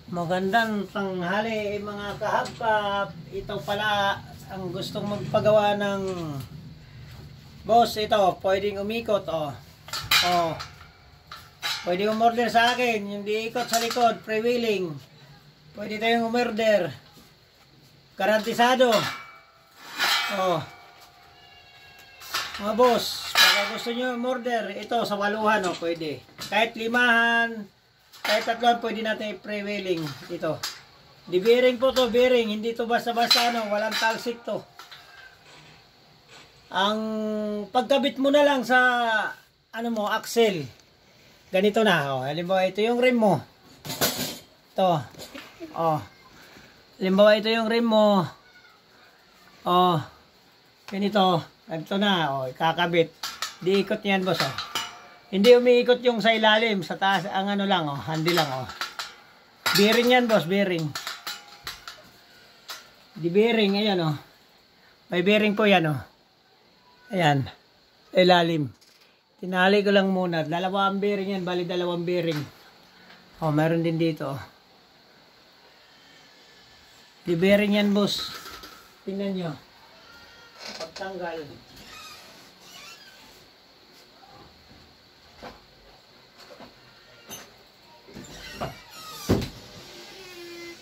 Magandang tanghali mga kahabkap. Ito pala ang gustong magpagawa ng boss. Ito, pwedeng umikot pwedeng umorder sa akin. Hindi ikot sa likod, freewheeling. Pwede tayong umorder. Garantisado. Mga boss, pag gusto nyo umorder, ito sa waluhan pwede. Kahit limahan, kahit tatluhan, pwede natin i-freewheeling ito. Di bearing po to, bearing. Hindi to basta-basta walang talsik to. Ang pagkabit mo na lang sa axle. Ganito na, halimbawa ito yung rim mo. Ito. Halimbawa ito yung rim mo. Ganito. Ganito na, ikakabit. Di ikot yan, boss, Hindi umiikot yung sa ilalim, sa taas, ang handi lang, Bearing yan, boss, bearing. Di bearing, ayan, May bearing po yan, Ayan, sa ilalim. Tinali ko lang muna. Dalawang bearing yan, bali dalawang bearing. Meron din dito, Di bearing yan, boss. Tingnan nyo. Pagtanggal.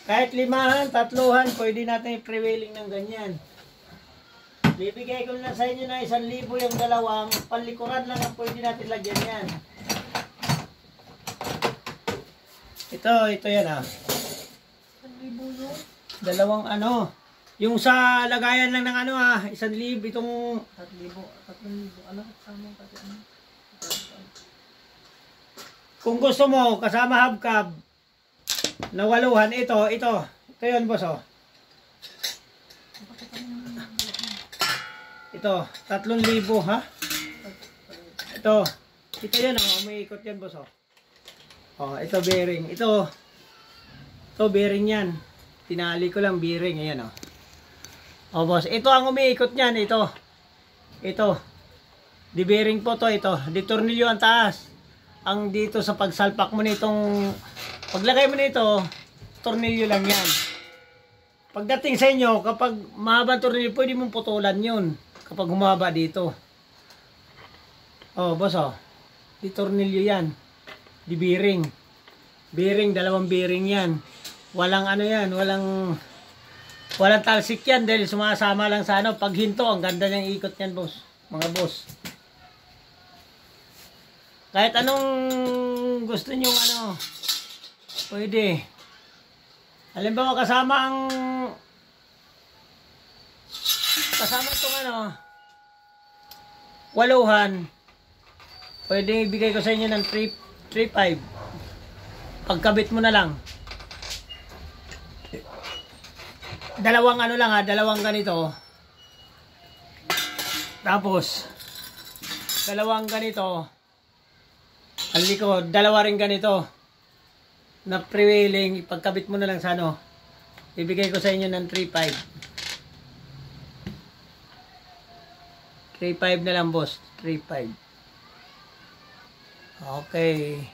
Kahit limahan, tatluhan, pwede natin i-prevailing ng ganyan. Bibigay ko na sa inyo na 1,000 yung dalawang. Panlikuran lang ang pwede natin lagyan yan. Ito yan 1,000 yun? Dalawang yung sa lagayan lang ng 1,000 itong 3,000. Kasama pati Kung gusto mo kasama hubcap na waluhan, ito yun, boss, Ito 3,000 ha. Ito yan, umiikot yan, boss, ito bearing. Ito bearing yan. Tinali ko lang bearing, ayan, boss, ito ang umiikot niyan, ito. Di bearing po ito. Di tornilyo ang taas. Ang dito sa pagsalpak mo nitong, paglagay mo nito, tornilyo lang yan. Pagdating sa inyo, kapag mahaba ang tornilyo, pwede mong putulan yun. Kapag humaba dito. Boss, di tornilyo yan. Di bearing. Bearing, dalawang bearing yan. Walang walang talsik yan dahil sumasama lang sa pag hinto, ang ganda niyang ikot yan, boss. Mga boss. Kahit anong gusto nyo pwede. Halimbawa kasama itong waluhan, pwede ibigay ko sa inyo ng 3,500. Pagkabit mo na lang. Dalawang ganito. Tapos dalawang ganito. Ang likod, dalawa rin ganito. Na prevailing, pagkabit mo na lang sa ibigay ko sa inyo ng 3,500. 3,500 na lang, boss. 3,500. Okay.